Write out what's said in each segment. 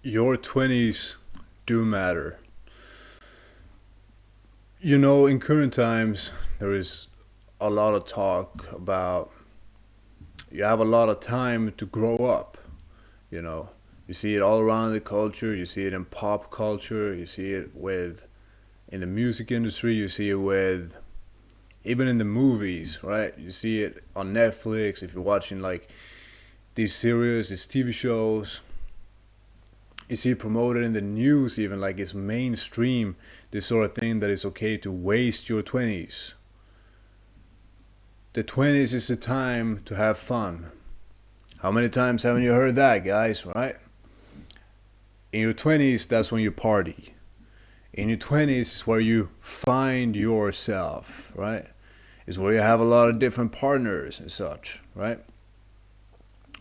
Your 20s do matter. You know, in current times, there is a lot of talk about you have a lot of time to grow up. You know, you see it all around the culture, you see it in pop culture, you see it with in the music industry, you see it with even in the movies, right? You see it on Netflix if you're watching like these series, these TV shows, you see it promoted in the news even like it's mainstream, this sort of thing that it's okay to waste your 20s. The 20s is the time to have fun. How many times haven't you heard that, guys, right? In your 20s, that's when you party. In your 20s is where you find yourself, right? Is where you have a lot of different partners and such, right?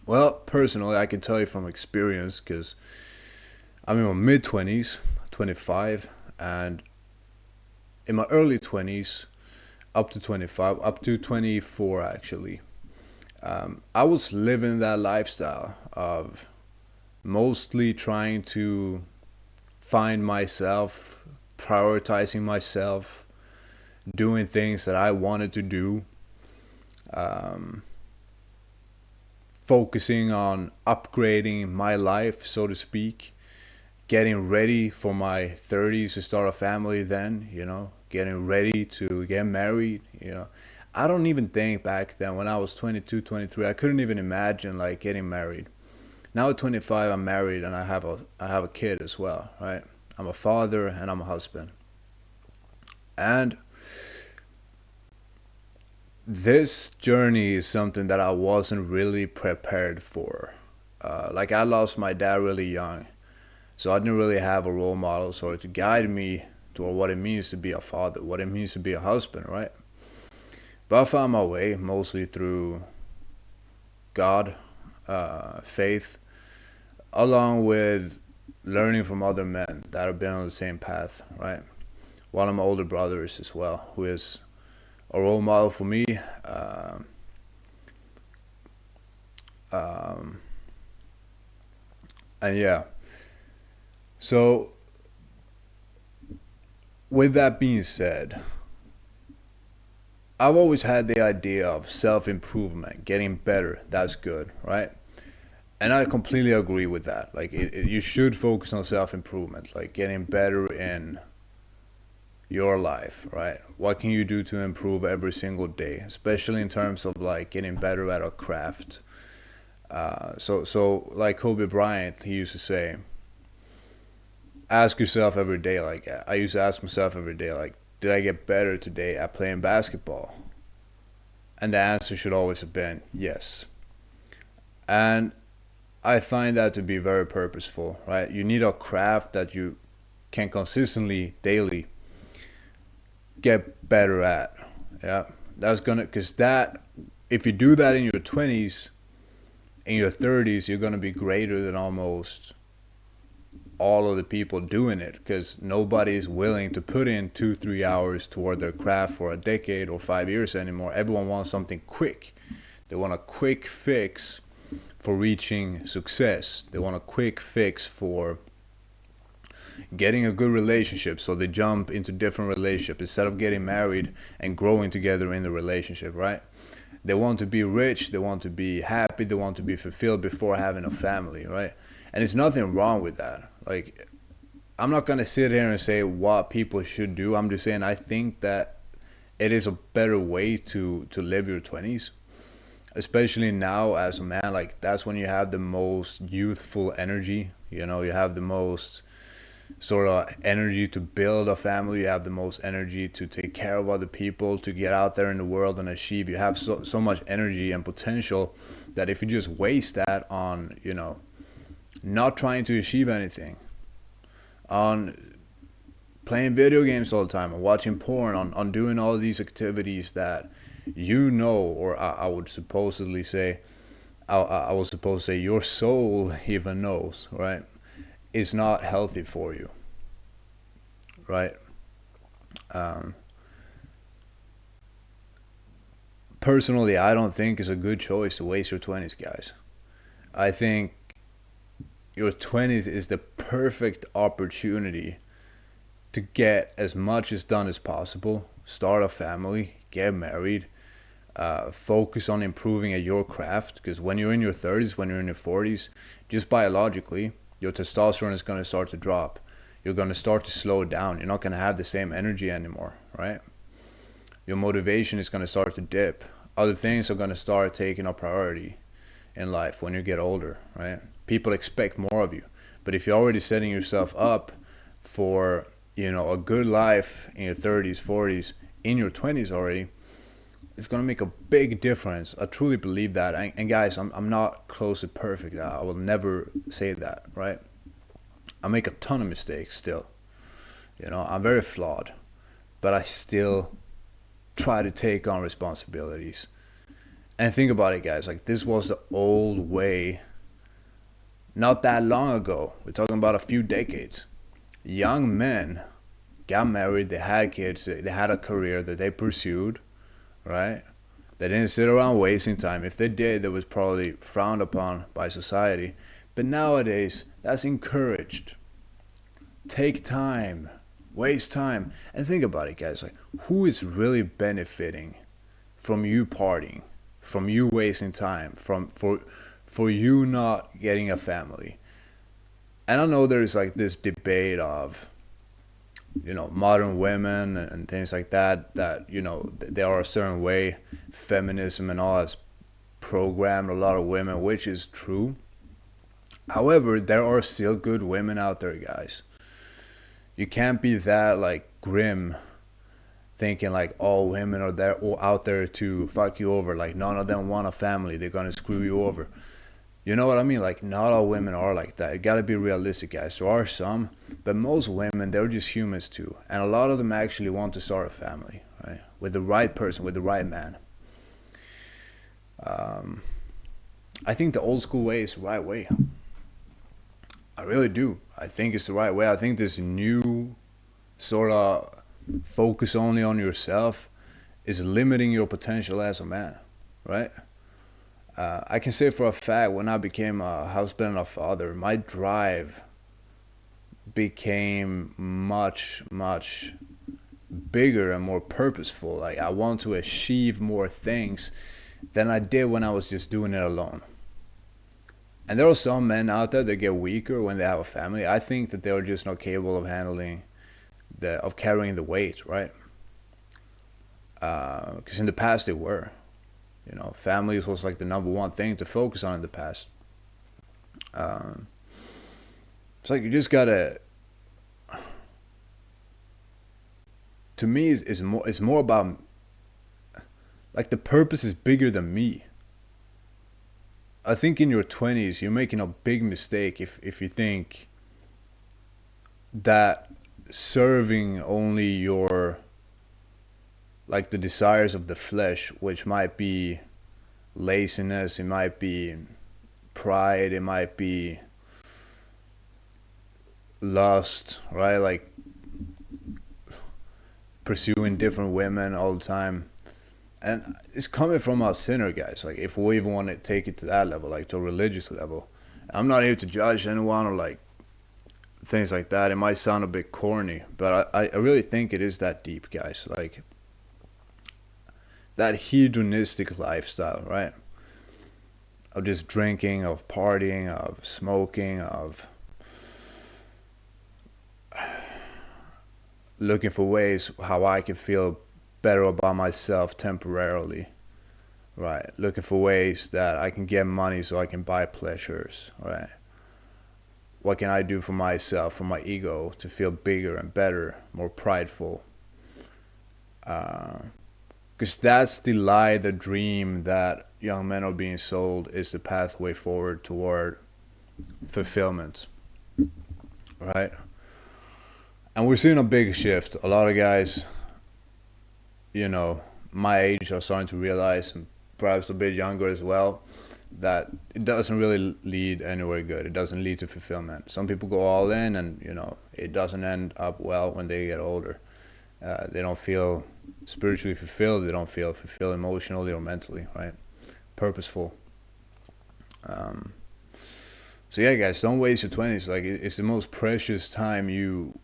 Well, personally, I can tell you from experience because I'm in my mid 20s, 25, and in my early 20s, up to 25, up to 24 actually, I was living that lifestyle of mostly trying to find myself, prioritizing myself, doing things that I wanted to do, focusing on upgrading my life, so to speak, getting ready for my 30s to start a family then, getting ready to get married. I don't even think back then when I was 22, 23, I couldn't even imagine like getting married. Now at 25, I'm married and I have a kid as well, right? I'm a father and I'm a husband. And this journey is something that I wasn't really prepared for. Like I lost my dad really young, so I didn't really have a role model sort of to guide me to what it means to be a father, what it means to be a husband, right? But I found my way mostly through God, faith, along with learning from other men that have been on the same path, right? One of my older brothers as well, who is a role model for me. Um, um, and yeah, so with that being said, I've always had the idea of self improvement, getting better. That's good, right? And I completely agree with that. Like, you should focus on self improvement, like getting better in your life, right? What can you do to improve every single day, especially in terms of like getting better at a craft? So like Kobe Bryant, he used to say, ask yourself every day. Like I used to ask myself every day, like, did I get better today at playing basketball? And the answer should always have been yes. And I find that to be very purposeful, right? You need a craft that you can consistently, daily get better at. Yeah, that's gonna, cause that, if you do that in your 20s, in your 30s, you're gonna be greater than almost all of the people doing it because nobody is willing to put in 2 3 hours toward their craft for a decade or 5 years anymore. Everyone wants something quick. They want a quick fix for reaching success. They want a quick fix for getting a good relationship, so they jump into different relationships instead of getting married and growing together in the relationship, right? They want to be rich, they want to be happy, they want to be fulfilled before having a family, right? And there's nothing wrong with that. Like, I'm not gonna sit here and say what people should do. I'm just saying I think that it is a better way to live your 20s, especially now as a man. Like, that's when you have the most youthful energy. You have the most sort of energy to build a family. You have the most energy to take care of other people, to get out there in the world and achieve. You have so much energy and potential that if you just waste that on not trying to achieve anything, on playing video games all the time, on watching porn, on doing all these activities that or I would supposedly say, I was supposed to say your soul even knows, right? Is not healthy for you, right? Um, Personally, I don't think it's a good choice to waste your 20s, guys. I think your 20s is the perfect opportunity to get as much as done as possible, start a family, get married, focus on improving at your craft. Because when you're in your 30s, when you're in your 40s, just biologically, your testosterone is going to start to drop. You're going to start to slow down. You're not going to have the same energy anymore, right? Your motivation is going to start to dip. Other things are going to start taking a priority in life when you get older, right? People expect more of you. But if you're already setting yourself up for, a good life in your 30s, 40s, in your 20s already, it's going to make a big difference. I truly believe that. And guys, I'm not close to perfect. I will never say that, right? I make a ton of mistakes still. I'm very flawed, but I still try to take on responsibilities. And think about it, guys. Like, this was the old way not that long ago. We're talking about a few decades. Young men got married, they had kids, they had a career that they pursued, right? They didn't sit around wasting time. If they did, that was probably frowned upon by society. But nowadays, that's encouraged. Take time, waste time. And think about it, guys. Like, who is really benefiting from you partying, from you wasting time, for you not getting a family? And I know there's like this debate of, modern women and things like that, they are a certain way. Feminism and all has programmed a lot of women, which is true. However, there are still good women out there, guys. You can't be that like grim, thinking like all women are there or out there to fuck you over. Like, none of them want a family, they're gonna screw you over. You know what I mean? Like, not all women are like that. You gotta be realistic, guys. There are some, but most women, they're just humans too. And a lot of them actually want to start a family, right? With the right person, with the right man. I think the old school way is the right way. I really do. I think it's the right way. I think this new sort of focus only on yourself is limiting your potential as a man, right? I can say for a fact, when I became a husband and a father, my drive became much, much bigger and more purposeful. Like, I want to achieve more things than I did when I was just doing it alone. And there are some men out there that get weaker when they have a family. I think that they're just not capable of of carrying the weight, right? Because in the past they were. Families was like the number one thing to focus on in the past. It's like you just gotta. To me, it's more about, like, the purpose is bigger than me. I think in your 20s, you're making a big mistake if you think that serving only your, like, the desires of the flesh, which might be laziness, it might be pride, it might be lust, right? Like, pursuing different women all the time. And it's coming from a sinner, guys. Like, if we even want to take it to that level, like to a religious level. I'm not here to judge anyone or like things like that. It might sound a bit corny, but I really think it is that deep, guys. Like, that hedonistic lifestyle, right? Of just drinking, of partying, of smoking, of looking for ways how I can feel better about myself temporarily, right? Looking for ways that I can get money so I can buy pleasures, right? What can I do for myself, for my ego, to feel bigger and better, more prideful? Because that's the lie, the dream that young men are being sold is the pathway forward toward fulfillment, right? And we're seeing a big shift. A lot of guys, my age are starting to realize, and perhaps a bit younger as well, that it doesn't really lead anywhere good. It doesn't lead to fulfillment. Some people go all in and, it doesn't end up well when they get older. They don't feel spiritually fulfilled. They don't feel fulfilled emotionally or mentally, right? Purposeful. So yeah, guys, don't waste your 20s. Like it's the most precious time you.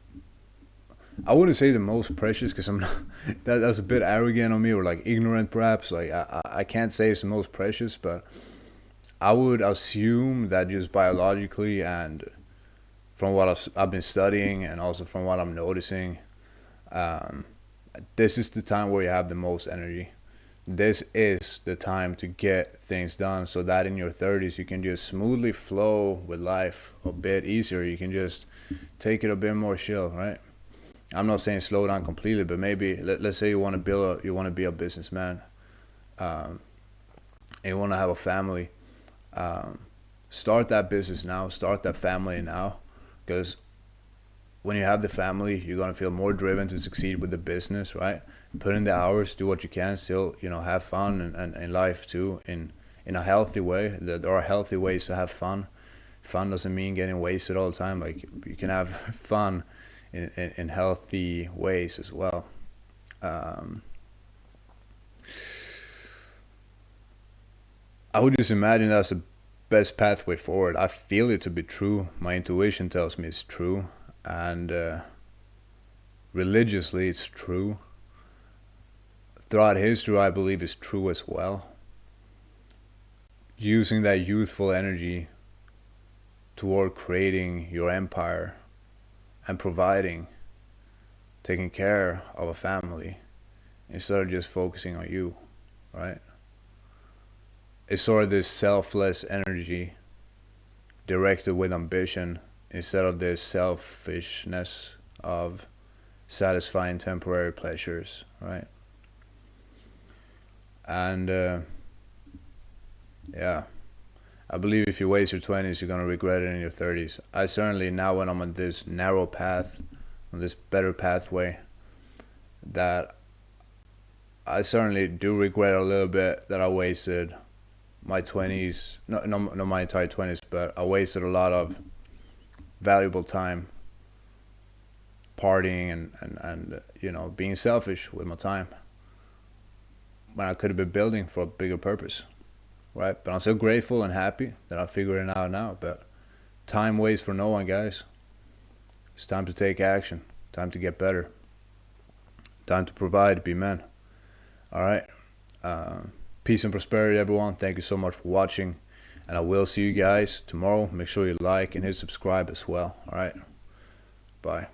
I wouldn't say the most precious because I'm not, that's a bit arrogant on me or like ignorant perhaps. Like I can't say it's the most precious, but I would assume that just biologically and from what I've been studying and also from what I'm noticing, um, this is the time where you have the most energy. This is the time to get things done so that in your 30s you can just smoothly flow with life a bit easier. You can just take it a bit more chill, right? I'm not saying slow down completely, but maybe let's say you want to you want to be a businessman, um, and you want to have a family. Um, Start that business now. Start that family now, because when you have the family, you're gonna feel more driven to succeed with the business, right? Put in the hours, do what you can, still, have fun and in life too, in a healthy way. There are healthy ways to have fun. Fun doesn't mean getting wasted all the time. Like you can have fun in healthy ways as well. Um, I would just imagine that's the best pathway forward. I feel it to be true. My intuition tells me it's true, and religiously it's true. Throughout history, I believe it's true as well. Using that youthful energy toward creating your empire and providing, taking care of a family instead of just focusing on you, right? It's sort of this selfless energy directed with ambition instead of this selfishness of satisfying temporary pleasures, right? And yeah, I believe if you waste your 20s, you're going to regret it in your 30s. I certainly, now when I'm on this narrow path, on this better pathway, that I certainly do regret a little bit that I wasted my 20s, not my entire 20s, but I wasted a lot of valuable time partying and being selfish with my time when I could have been building for a bigger purpose, right? But I'm so grateful and happy that I'm figuring it out now. But time waits for no one, guys. It's time to take action. Time to get better. Time to provide, be men. All right. Peace and prosperity, everyone. Thank you so much for watching. And I will see you guys tomorrow. Make sure you like and hit subscribe as well. All right. Bye.